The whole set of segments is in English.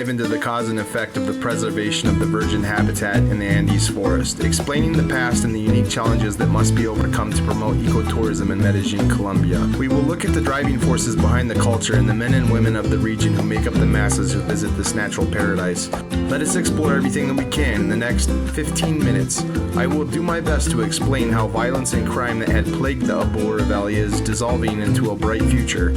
dive into the cause and effect of the preservation of the virgin habitat in the Andes forest, explaining the past and the unique challenges that must be overcome to promote ecotourism in Medellin, Colombia. We will look at the driving forces behind the culture and the men and women of the region who make up the masses who visit this natural paradise. Let us explore everything that we can in the next 15 minutes. I will do my best to explain how violence and crime that had plagued the Abora Valley is dissolving into a bright future,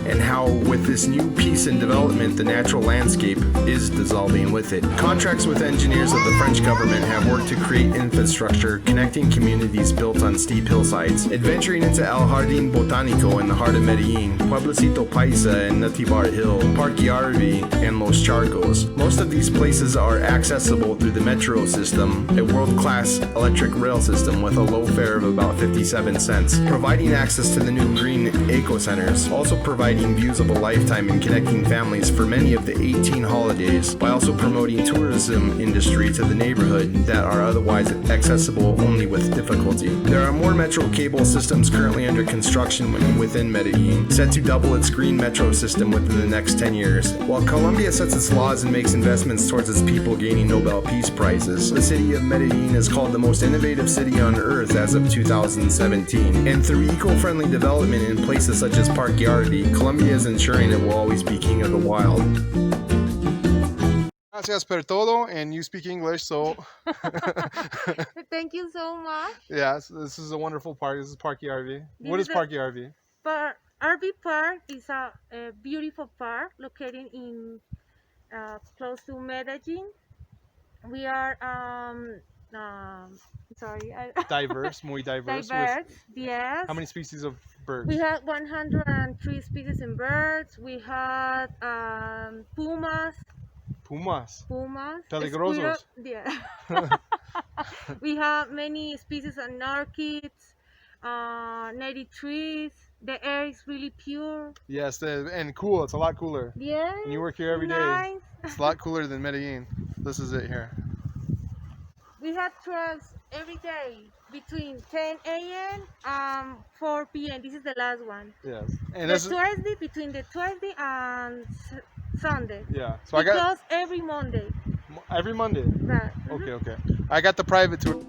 and how with this new peace and development the natural landscape is dissolving with it. Contracts with engineers of the French government have worked to create infrastructure connecting communities built on steep hillsides. Adventuring into El Jardín Botánico in the heart of Medellin, Pueblecito Paisa and Nativar Hill, Parque Arvi, and Los Charcos. Most of these places are accessible through the metro system, a world-class electric rail system with a low fare of about 57 cents, providing access to the new green eco centers, also providing views of a lifetime and connecting families for many of the 18 holidays, by also promoting tourism industry to the neighborhood that are otherwise accessible only with difficulty. There are more metro cable systems currently under construction within Medellin, set to double its green metro system within the next 10 years. While Colombia sets its laws and makes investments towards its people gaining Nobel Peace Prizes, the city of Medellin is called the most innovative city on earth as of 2017. And through eco-friendly development in places such as Parque Arvi, Colombia is ensuring it will always be king of the wild. Gracias por todo, and you speak English, so Thank you so much. yes, this is a wonderful park. This is Parque Arvi. What is is Parque Arvi? RV Park is a beautiful park located in close to Medellin. We are sorry, Diverse, muy diverse. diverse. Yes. How many species of birds? We had 103 species in birds. We had pumas. Pumas. Squirrel, Peligrosos. yeah. We have many species of orchids, native trees. The air is really pure. Yes, and cool. It's a lot cooler. Yeah. And you work here every day. Nice. It's a lot cooler than Medellin. This is it here. We have trucks every day between 10 a.m. and 4 p.m. This is the last one. Yes. And The this is, Thursday, between the Thursday and Sunday. yeah. So We I got close every Monday. every Monday. Right. Okay, okay. I got the private tour.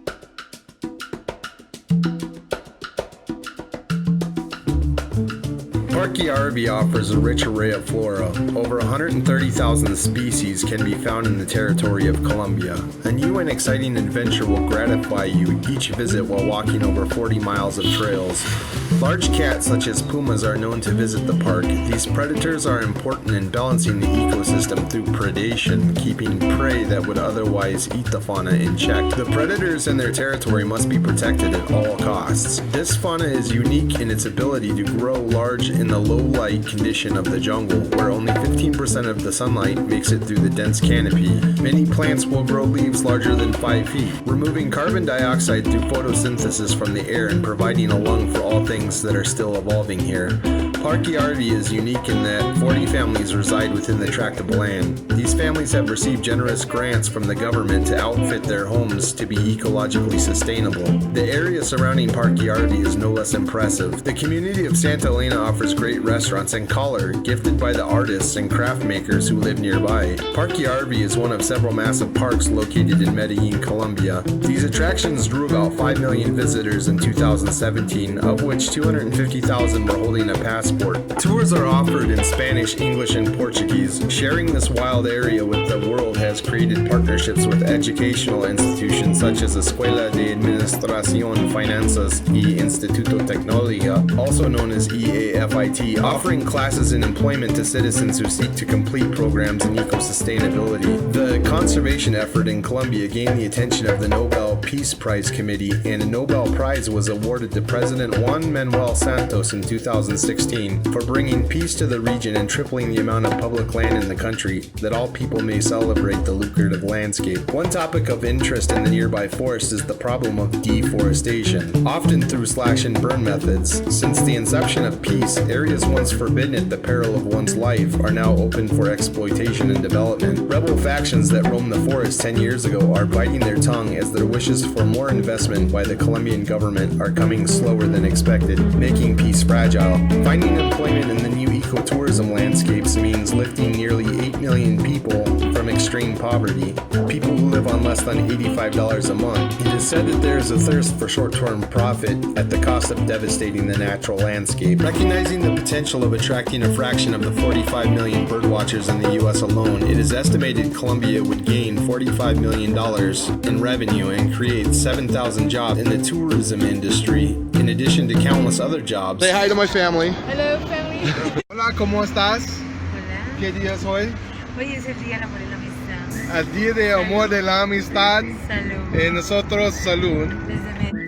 Parque Arvi offers a rich array of flora. Over 130,000 species can be found in the territory of Colombia. A new and exciting adventure will gratify you each visit while walking over 40 miles of trails. Large cats such as pumas are known to visit the park. These predators are important in balancing the ecosystem through predation, keeping prey that would otherwise eat the fauna in check. The predators in their territory must be protected at all costs. This fauna is unique in its ability to grow large in the low light condition of the jungle, where only 15% of the sunlight makes it through the dense canopy. Many plants will grow leaves larger than 5 feet, removing carbon dioxide through photosynthesis from the air and providing a lung for all things that are still evolving here. Parque Arvi is unique in that 40 families reside within the tract of land. These families have received generous grants from the government to outfit their homes to be ecologically sustainable. The area surrounding Parque Arvi is no less impressive. The community of Santa Elena offers great restaurants and color, gifted by the artists and craft makers who live nearby. Parque Arvi is one of several massive parks located in Medellin, Colombia. These attractions drew about 5 million visitors in 2017, of which 250,000 were holding a passport. Tours are offered in Spanish, English, and Portuguese. Sharing this wild area with the world has created partnerships with educational institutions such as Escuela de Administración, Finanzas y Instituto Tecnología, also known as EAFIT, offering classes in employment to citizens who seek to complete programs in eco-sustainability. The conservation effort in Colombia gained the attention of the Nobel Peace Prize Committee, and a Nobel Prize was awarded to President Juan Manuel Santos in 2016 for bringing peace to the region and tripling the amount of public land in the country, that all people may celebrate the lucrative landscape. One topic of interest in the nearby forest is the problem of deforestation, often through slash and burn methods. Since the inception of peace, areas once forbidden at the peril of one's life are now open for exploitation and development. Rebel factions that roamed the forest 10 years ago are biting their tongue as their wishes for more investment by the Colombian government are coming slower than expected, making peace fragile. Finding employment in the new ecotourism landscapes means lifting nearly 8 million people from from extreme poverty, people who live on less than $85 a month. It is said that there is a thirst for short-term profit at the cost of devastating the natural landscape. Recognizing the potential of attracting a fraction of the 45 million birdwatchers in the U.S. alone, it is estimated Colombia would gain $45 million in revenue and create 7,000 jobs in the tourism industry, in addition to countless other jobs. Say hi to my family. Hello, family. Hola, ¿cómo estás? Hola. ¿Qué día es hoy? Hoy es el Día del Amor y la Amistad. El Día de Amor de la Amistad. Salud. Nosotros, salud. Desde Medellin.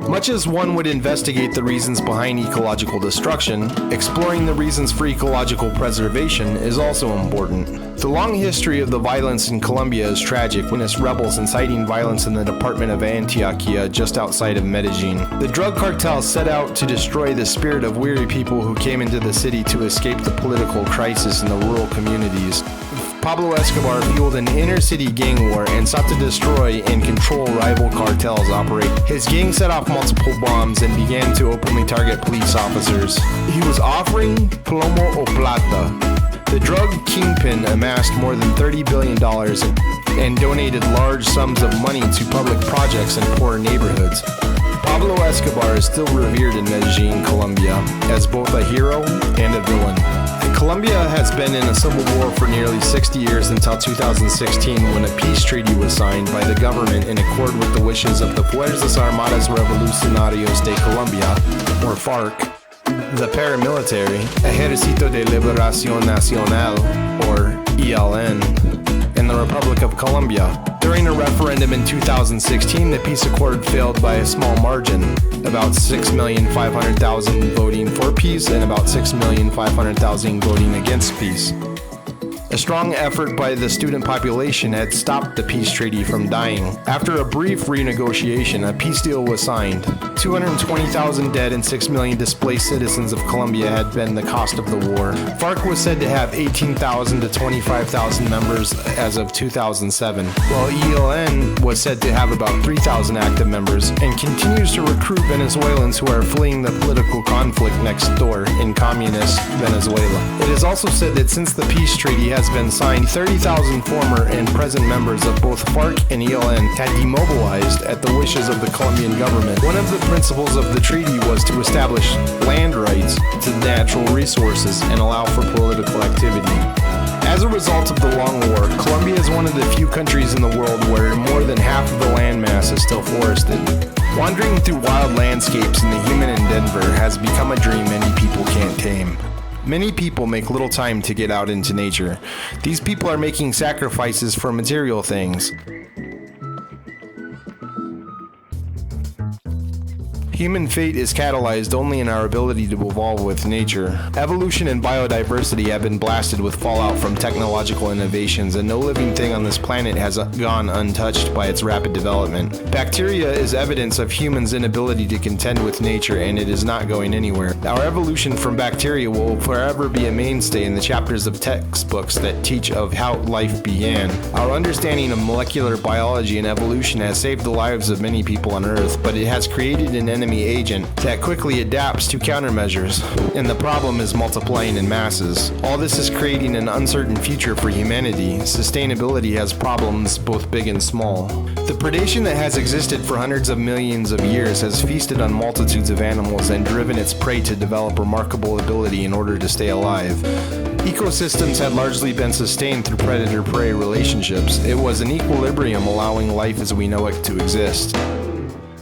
Much as one would investigate the reasons behind ecological destruction, exploring the reasons for ecological preservation is also important. The long history of the violence in Colombia is tragic, with rebels inciting violence in the Department of Antioquia just outside of Medellin. The drug cartel set out to destroy the spirit of weary people who came into the city to escape the political crisis in the rural communities. Pablo Escobar fueled an inner-city gang war and sought to destroy and control rival cartels operate. His gang set off multiple bombs and began to openly target police officers. He was offering plomo o plata. The drug kingpin amassed more than $30 billion and donated large sums of money to public projects in poor neighborhoods. Pablo Escobar is still revered in Medellin, Colombia, as both a hero and a villain. Colombia has been in a civil war for nearly 60 years until 2016, when a peace treaty was signed by the government in accord with the wishes of the Fuerzas Armadas Revolucionarios de Colombia, or FARC, the paramilitary, Ejército de Liberación Nacional, or ELN, and the Republic of Colombia. During a referendum in 2016, the peace accord failed by a small margin, about 6,500,000 voting for peace and about 6,500,000 voting against peace. A strong effort by the student population had stopped the peace treaty from dying. After a brief renegotiation, a peace deal was signed. 220,000 dead and 6 million displaced citizens of Colombia had been the cost of the war. FARC was said to have 18,000 to 25,000 members as of 2007, while ELN was said to have about 3,000 active members and continues to recruit Venezuelans who are fleeing the political conflict next door in communist Venezuela. It is also said that since the peace treaty has been signed, 30,000 former and present members of both FARC and ELN had demobilized at the wishes of the Colombian government. One of the principles of the treaty was to establish land rights to natural resources and allow for political activity. As a result of the long war, Colombia is one of the few countries in the world where more than half of the landmass is still forested. Wandering through wild landscapes in the human endeavor has become a dream many people can't tame. Many people make little time to get out into nature. These people are making sacrifices for material things. Human fate is catalyzed only in our ability to evolve with nature. Evolution and biodiversity have been blasted with fallout from technological innovations, and no living thing on this planet has gone untouched by its rapid development. Bacteria is evidence of humans' inability to contend with nature, and it is not going anywhere. Our evolution from bacteria will forever be a mainstay in the chapters of textbooks that teach of how life began. Our understanding of molecular biology and evolution has saved the lives of many people on Earth, but it has created an enemy agent that quickly adapts to countermeasures, and the problem is multiplying in masses. All this is creating an uncertain future for humanity. Sustainability has problems both big and small. The predation that has existed for hundreds of millions of years has feasted on multitudes of animals and driven its prey to develop remarkable ability in order to stay alive. Ecosystems had largely been sustained through predator-prey relationships. It was an equilibrium allowing life as we know it to exist.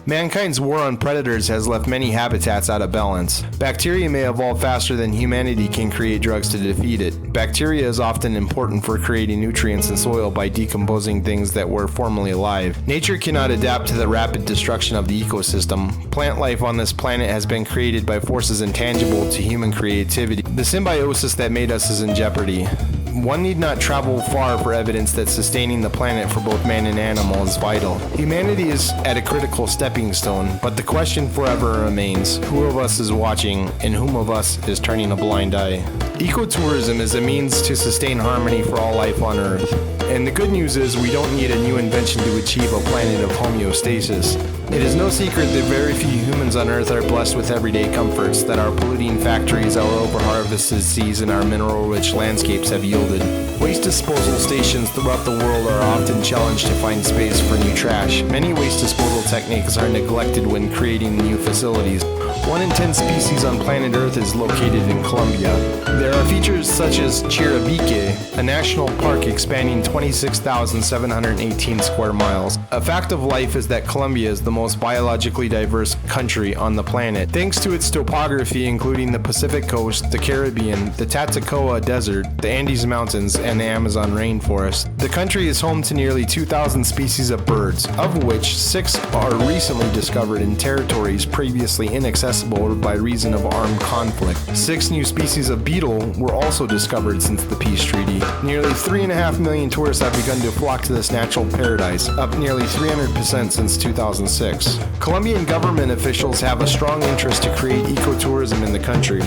Mankind's war on predators has left many habitats out of balance. Bacteria may evolve faster than humanity can create drugs to defeat it. Bacteria is often important for creating nutrients in soil by decomposing things that were formerly alive. Nature cannot adapt to the rapid destruction of the ecosystem. Plant life on this planet has been created by forces intangible to human creativity. The symbiosis that made us is in jeopardy. One need not travel far for evidence that sustaining the planet for both man and animal is vital. Humanity is at a critical stepping stone, but the question forever remains, who of us is watching and whom of us is turning a blind eye? Ecotourism is a means to sustain harmony for all life on Earth. And the good news is we don't need a new invention to achieve a planet of homeostasis. It is no secret that very few humans on Earth are blessed with everyday comforts that our polluting factories, our overharvested seas, and our mineral-rich landscapes have yielded. Waste disposal stations throughout the world are often challenged to find space for new trash. Many waste disposal techniques are neglected when creating new facilities. 1 in 10 species on planet Earth is located in Colombia. There are features such as Chiribique, a national park expanding 26,718 square miles. A fact of life is that Colombia is the most biologically diverse country on the planet. Thanks to its topography, including the Pacific coast, the Caribbean, the Tatacoa Desert, the Andes Mountains, and the Amazon rainforest, the country is home to nearly 2,000 species of birds, of which 6 are recently discovered in territories previously inaccessible by reason of armed conflict. 6 new species of beetle were also discovered since the peace treaty. Nearly 3.5 million tourists have begun to flock to this natural paradise, up nearly 300% since 2006. Colombian government officials have a strong interest to create ecotourism in the country.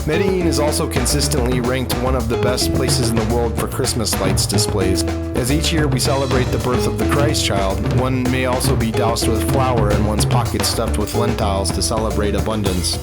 Medellin is also consistently ranked one of the best places in the world for Christmas lights displays. As each year we celebrate the birth of the Christ child, one may also be doused with flour and one's pockets stuffed with lentils to celebrate abundance.